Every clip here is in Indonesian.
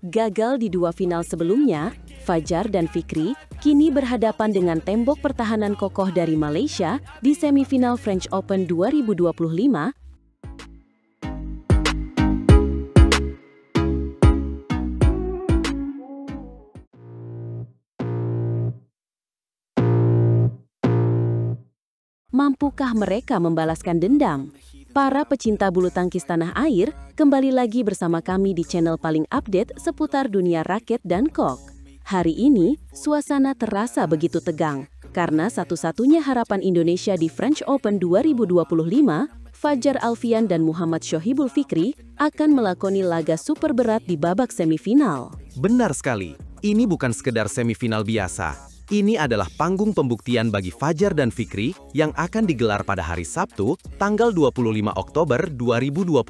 Gagal di dua final sebelumnya, Fajar dan Fikri kini berhadapan dengan tembok pertahanan kokoh dari Malaysia di semifinal French Open 2025. Mampukah mereka membalaskan dendam? Para pecinta bulu tangkis tanah air, kembali lagi bersama kami di channel paling update seputar dunia raket dan kok. Hari ini, suasana terasa begitu tegang, karena satu-satunya harapan Indonesia di French Open 2025, Fajar Alfian dan Muhammad Shohibul Fikri akan melakoni laga super berat di babak semifinal. Benar sekali, ini bukan sekedar semifinal biasa. Ini adalah panggung pembuktian bagi Fajar dan Fikri yang akan digelar pada hari Sabtu, tanggal 25 Oktober 2025.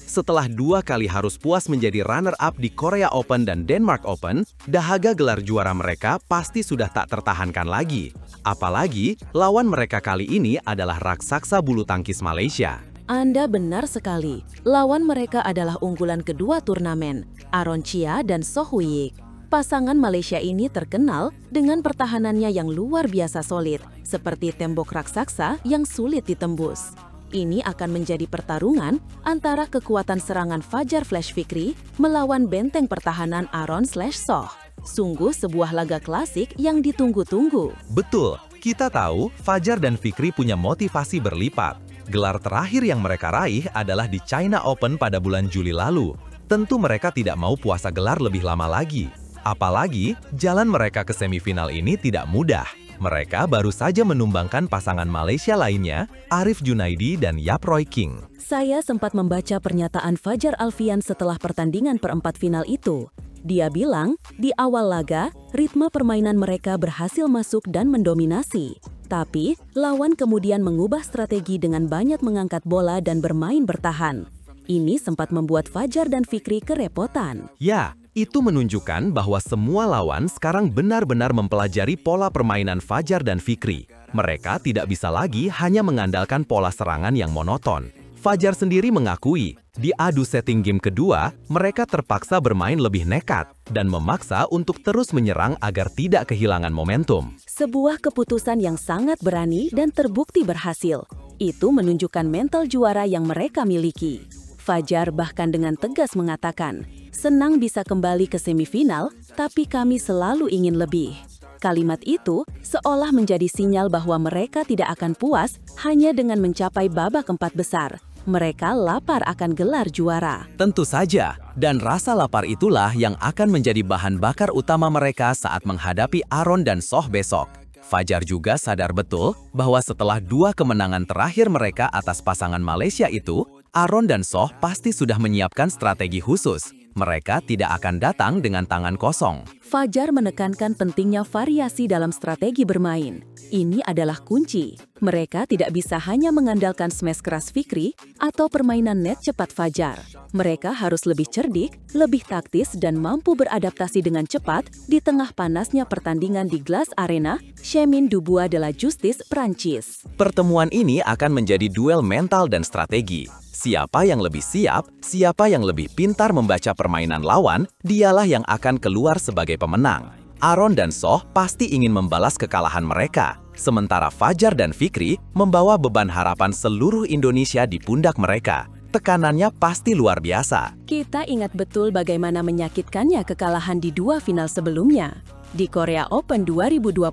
Setelah dua kali harus puas menjadi runner-up di Korea Open dan Denmark Open, dahaga gelar juara mereka pasti sudah tak tertahankan lagi. Apalagi, lawan mereka kali ini adalah raksasa bulu tangkis Malaysia. Anda benar sekali, lawan mereka adalah unggulan kedua turnamen, Aaron Chia dan Soh Wei-ik. Pasangan Malaysia ini terkenal dengan pertahanannya yang luar biasa solid, seperti tembok raksasa yang sulit ditembus. Ini akan menjadi pertarungan antara kekuatan serangan Fajar Fikri melawan benteng pertahanan Aaron/Soh. Sungguh sebuah laga klasik yang ditunggu-tunggu. Betul, kita tahu Fajar dan Fikri punya motivasi berlipat. Gelar terakhir yang mereka raih adalah di China Open pada bulan Juli lalu. Tentu mereka tidak mau puasa gelar lebih lama lagi. Apalagi, jalan mereka ke semifinal ini tidak mudah. Mereka baru saja menumbangkan pasangan Malaysia lainnya, Arif Junaidi dan Yap Roy King. Saya sempat membaca pernyataan Fajar Alfian setelah pertandingan perempat final itu. Dia bilang, di awal laga, ritme permainan mereka berhasil masuk dan mendominasi. Tapi, lawan kemudian mengubah strategi dengan banyak mengangkat bola dan bermain bertahan. Ini sempat membuat Fajar dan Fikri kerepotan. Ya, itu menunjukkan bahwa semua lawan sekarang benar-benar mempelajari pola permainan Fajar dan Fikri. Mereka tidak bisa lagi hanya mengandalkan pola serangan yang monoton. Fajar sendiri mengakui, di adu setting game kedua, mereka terpaksa bermain lebih nekat dan memaksa untuk terus menyerang agar tidak kehilangan momentum. Sebuah keputusan yang sangat berani dan terbukti berhasil. Itu menunjukkan mental juara yang mereka miliki. Fajar bahkan dengan tegas mengatakan, "Senang bisa kembali ke semifinal, tapi kami selalu ingin lebih." Kalimat itu seolah menjadi sinyal bahwa mereka tidak akan puas hanya dengan mencapai babak empat besar. Mereka lapar akan gelar juara. Tentu saja, dan rasa lapar itulah yang akan menjadi bahan bakar utama mereka saat menghadapi Aaron dan Soh besok. Fajar juga sadar betul bahwa setelah dua kemenangan terakhir mereka atas pasangan Malaysia itu, Aaron dan Soh pasti sudah menyiapkan strategi khusus. Mereka tidak akan datang dengan tangan kosong. Fajar menekankan pentingnya variasi dalam strategi bermain. Ini adalah kunci. Mereka tidak bisa hanya mengandalkan smash keras Fikri atau permainan net cepat Fajar. Mereka harus lebih cerdik, lebih taktis dan mampu beradaptasi dengan cepat di tengah panasnya pertandingan di Glass Arena, Chemin du Bois de la Justice, Prancis. Pertemuan ini akan menjadi duel mental dan strategi. Siapa yang lebih siap, siapa yang lebih pintar membaca permainan lawan, dialah yang akan keluar sebagai pemenang. Aaron dan Soh pasti ingin membalas kekalahan mereka, sementara Fajar dan Fikri membawa beban harapan seluruh Indonesia di pundak mereka. Tekanannya pasti luar biasa. Kita ingat betul bagaimana menyakitkannya kekalahan di dua final sebelumnya. Di Korea Open 2025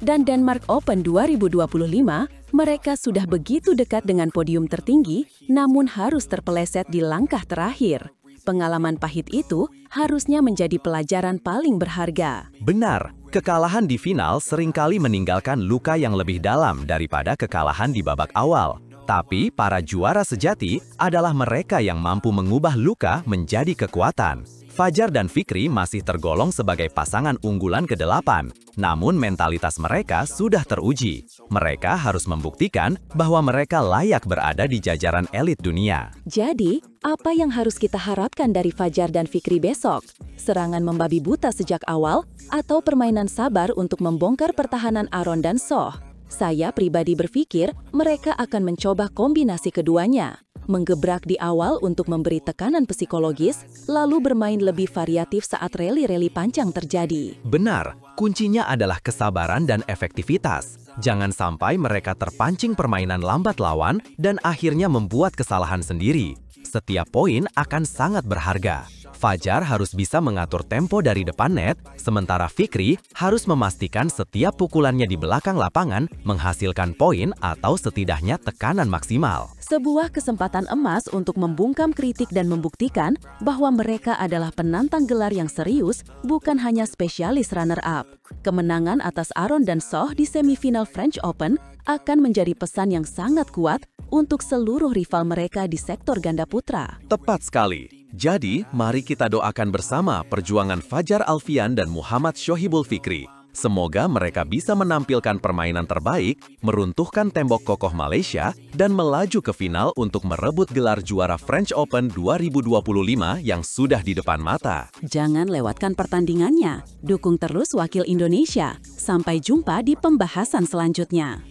dan Denmark Open 2025, mereka sudah begitu dekat dengan podium tertinggi, namun harus terpeleset di langkah terakhir. Pengalaman pahit itu harusnya menjadi pelajaran paling berharga. Benar, kekalahan di final seringkali meninggalkan luka yang lebih dalam daripada kekalahan di babak awal. Tapi para juara sejati adalah mereka yang mampu mengubah luka menjadi kekuatan. Fajar dan Fikri masih tergolong sebagai pasangan unggulan ke-8, namun mentalitas mereka sudah teruji. Mereka harus membuktikan bahwa mereka layak berada di jajaran elit dunia. Jadi, apa yang harus kita harapkan dari Fajar dan Fikri besok? Serangan membabi buta sejak awal, atau permainan sabar untuk membongkar pertahanan Aaron dan Soh? Saya pribadi berpikir mereka akan mencoba kombinasi keduanya. menggebrak di awal untuk memberi tekanan psikologis, lalu bermain lebih variatif saat rally-rally panjang terjadi. Benar, kuncinya adalah kesabaran dan efektivitas. Jangan sampai mereka terpancing permainan lambat lawan dan akhirnya membuat kesalahan sendiri. Setiap poin akan sangat berharga. Fajar harus bisa mengatur tempo dari depan net, sementara Fikri harus memastikan setiap pukulannya di belakang lapangan menghasilkan poin atau setidaknya tekanan maksimal. Sebuah kesempatan emas untuk membungkam kritik dan membuktikan bahwa mereka adalah penantang gelar yang serius, bukan hanya spesialis runner-up. Kemenangan atas Aron dan Soh di semifinal French Open akan menjadi pesan yang sangat kuat untuk seluruh rival mereka di sektor ganda putra. Tepat sekali. Jadi, mari kita doakan bersama perjuangan Fajar Alfian dan Muhammad Shohibul Fikri. Semoga mereka bisa menampilkan permainan terbaik, meruntuhkan tembok kokoh Malaysia, dan melaju ke final untuk merebut gelar juara French Open 2025 yang sudah di depan mata. Jangan lewatkan pertandingannya. Dukung terus wakil Indonesia. Sampai jumpa di pembahasan selanjutnya.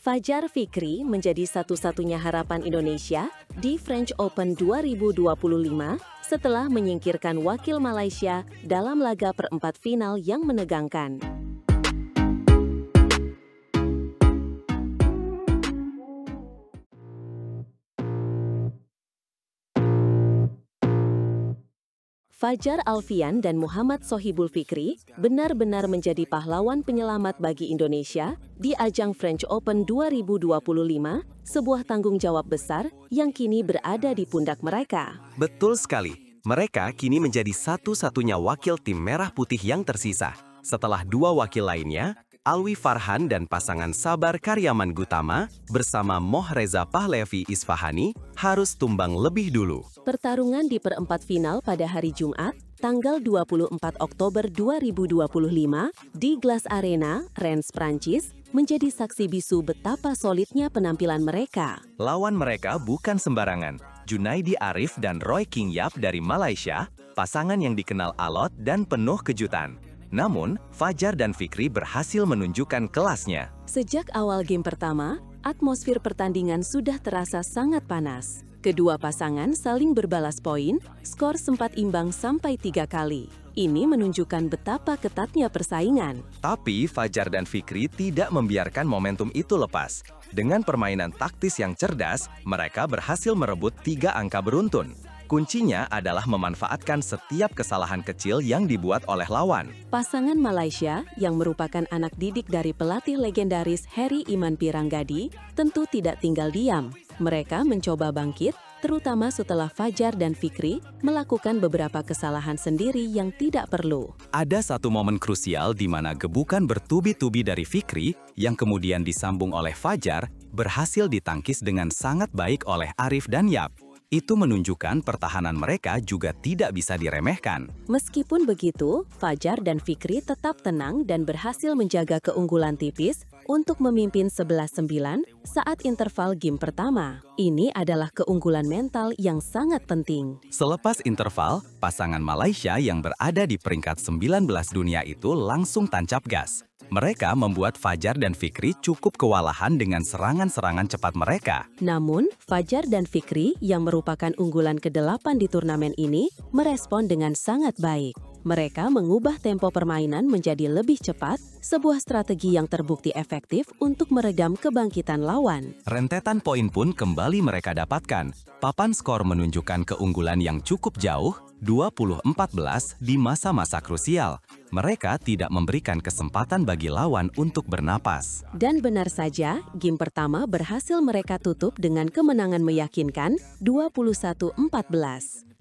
Fajar Fikri menjadi satu-satunya harapan Indonesia di French Open 2025 setelah menyingkirkan wakil Malaysia dalam laga perempat final yang menegangkan. Fajar Alfian dan Muhammad Shohibul Fikri benar-benar menjadi pahlawan penyelamat bagi Indonesia di ajang French Open 2025, sebuah tanggung jawab besar yang kini berada di pundak mereka. Betul sekali. Mereka kini menjadi satu-satunya wakil tim merah putih yang tersisa. Setelah dua wakil lainnya, Alwi Farhan dan pasangan Sabar Karyaman Gutama bersama Moh Reza Pahlevi Isfahani harus tumbang lebih dulu. Pertarungan di perempat final pada hari Jumat, tanggal 24 Oktober 2025 di Glass Arena, Rennes, Prancis, menjadi saksi bisu betapa solidnya penampilan mereka. Lawan mereka bukan sembarangan. Junaidi Arif dan Roy King Yap dari Malaysia, pasangan yang dikenal alot dan penuh kejutan. Namun, Fajar dan Fikri berhasil menunjukkan kelasnya. Sejak awal game pertama, atmosfer pertandingan sudah terasa sangat panas. Kedua pasangan saling berbalas poin, skor sempat imbang sampai 3 kali. Ini menunjukkan betapa ketatnya persaingan. Tapi Fajar dan Fikri tidak membiarkan momentum itu lepas. Dengan permainan taktis yang cerdas, mereka berhasil merebut 3 angka beruntun. Kuncinya adalah memanfaatkan setiap kesalahan kecil yang dibuat oleh lawan. Pasangan Malaysia, yang merupakan anak didik dari pelatih legendaris Heri Iman Piranggadi, tentu tidak tinggal diam. Mereka mencoba bangkit, terutama setelah Fajar dan Fikri melakukan beberapa kesalahan sendiri yang tidak perlu. Ada satu momen krusial di mana gebukan bertubi-tubi dari Fikri, yang kemudian disambung oleh Fajar, berhasil ditangkis dengan sangat baik oleh Arif dan Yap. Itu menunjukkan pertahanan mereka juga tidak bisa diremehkan. Meskipun begitu, Fajar dan Fikri tetap tenang dan berhasil menjaga keunggulan tipis untuk memimpin 11-9 saat interval game pertama. Ini adalah keunggulan mental yang sangat penting. Selepas interval, pasangan Malaysia yang berada di peringkat 19 dunia itu langsung tancap gas. Mereka membuat Fajar dan Fikri cukup kewalahan dengan serangan-serangan cepat mereka. Namun, Fajar dan Fikri yang merupakan unggulan ke-8 di turnamen ini merespon dengan sangat baik. Mereka mengubah tempo permainan menjadi lebih cepat, sebuah strategi yang terbukti efektif untuk meredam kebangkitan lawan. Rentetan poin pun kembali mereka dapatkan. Papan skor menunjukkan keunggulan yang cukup jauh, 20-14 di masa-masa krusial. Mereka tidak memberikan kesempatan bagi lawan untuk bernapas. Dan benar saja, game pertama berhasil mereka tutup dengan kemenangan meyakinkan 21-14.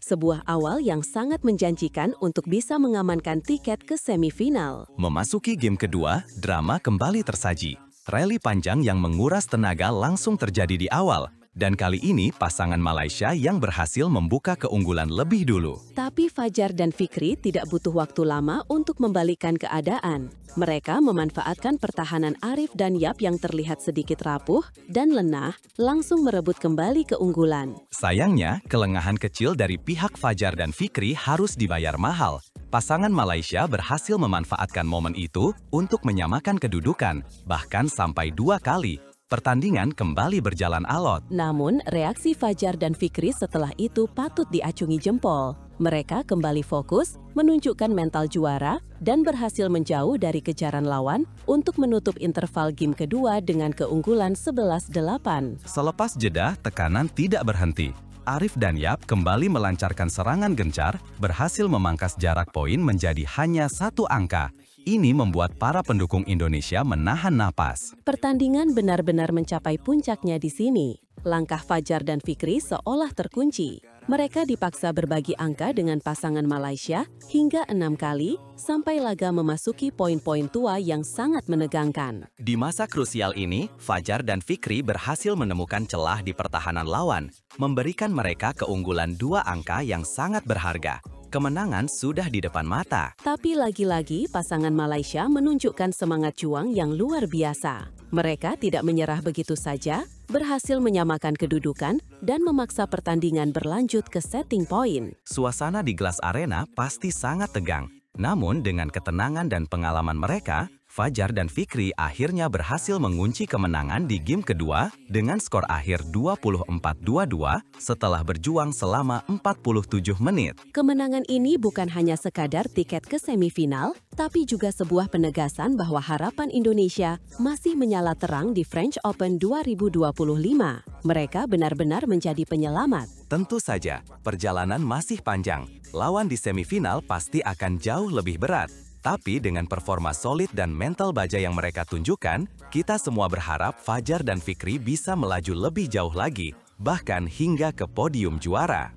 Sebuah awal yang sangat menjanjikan untuk bisa mengamankan tiket ke semifinal. Memasuki game kedua, drama kembali tersaji. Rally panjang yang menguras tenaga langsung terjadi di awal. Dan kali ini pasangan Malaysia yang berhasil membuka keunggulan lebih dulu. Tapi Fajar dan Fikri tidak butuh waktu lama untuk membalikkan keadaan. Mereka memanfaatkan pertahanan Arif dan Yap yang terlihat sedikit rapuh dan lenah, langsung merebut kembali keunggulan. Sayangnya, kelengahan kecil dari pihak Fajar dan Fikri harus dibayar mahal. Pasangan Malaysia berhasil memanfaatkan momen itu untuk menyamakan kedudukan, bahkan sampai 2 kali. Pertandingan kembali berjalan alot. Namun, reaksi Fajar dan Fikri setelah itu patut diacungi jempol. Mereka kembali fokus, menunjukkan mental juara, dan berhasil menjauh dari kejaran lawan untuk menutup interval game kedua dengan keunggulan 11-8. Selepas jeda, tekanan tidak berhenti. Arif dan Yap kembali melancarkan serangan gencar, berhasil memangkas jarak poin menjadi hanya 1 angka. Ini membuat para pendukung Indonesia menahan napas. Pertandingan benar-benar mencapai puncaknya di sini. Langkah Fajar dan Fikri seolah terkunci. Mereka dipaksa berbagi angka dengan pasangan Malaysia hingga 6 kali, sampai laga memasuki poin-poin tua yang sangat menegangkan. Di masa krusial ini, Fajar dan Fikri berhasil menemukan celah di pertahanan lawan, memberikan mereka keunggulan 2 angka yang sangat berharga. Kemenangan sudah di depan mata. Tapi lagi-lagi pasangan Malaysia menunjukkan semangat juang yang luar biasa. Mereka tidak menyerah begitu saja, berhasil menyamakan kedudukan, dan memaksa pertandingan berlanjut ke setting point. Suasana di Glass Arena pasti sangat tegang. Namun dengan ketenangan dan pengalaman mereka, Fajar dan Fikri akhirnya berhasil mengunci kemenangan di game kedua dengan skor akhir 24-22 setelah berjuang selama 47 menit. Kemenangan ini bukan hanya sekadar tiket ke semifinal, tapi juga sebuah penegasan bahwa harapan Indonesia masih menyala terang di French Open 2025. Mereka benar-benar menjadi penyelamat. Tentu saja, perjalanan masih panjang. Lawan di semifinal pasti akan jauh lebih berat. Tapi dengan performa solid dan mental baja yang mereka tunjukkan, kita semua berharap Fajar dan Fikri bisa melaju lebih jauh lagi, bahkan hingga ke podium juara.